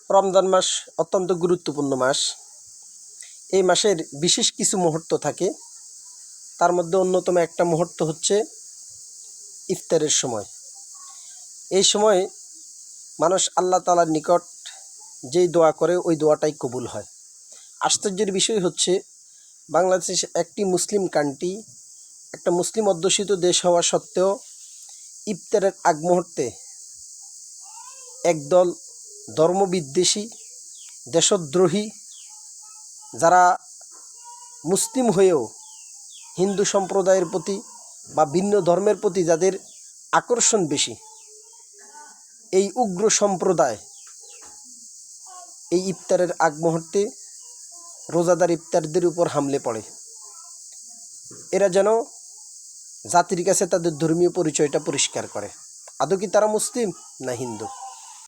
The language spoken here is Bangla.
রমজান মাস অত্যন্ত গুরুত্বপূর্ণ মাস। এই মাসের বিশেষ কিছু মুহূর্ত থাকে, তার মধ্যে অন্যতম একটা মুহূর্ত হচ্ছে ইফতারের সময়। এই সময় মানুষ আল্লাহ তাআলার নিকট যেই দোয়া করে ওই দোয়াটাই কবুল হয়। আশ্চর্যের বিষয় হচ্ছে বাংলাদেশ একটি মুসলিম কান্ট্রি, একটা মুসলিম অধ্যুষিত দেশ হওয়া সত্ত্বেও ইফতারের আগ মুহূর্তে একদল ধর্মবিদ্বেষী, দেশদ্রোহী, যারা মুসলিম হয়েও হিন্দু সম্প্রদায়ের প্রতি বা ভিন্ন ধর্মের প্রতি যাদের আকর্ষণ বেশি, এই উগ্র সম্প্রদায় এই ইফতারের আগ মুহূর্তে রোজাদার ইফতারদের উপর হামলে পড়ে। এরা যেন জাতির কাছে তাদের ধর্মীয় পরিচয়টা পরিষ্কার করে, আদৌ কি তারা মুসলিম না হিন্দু।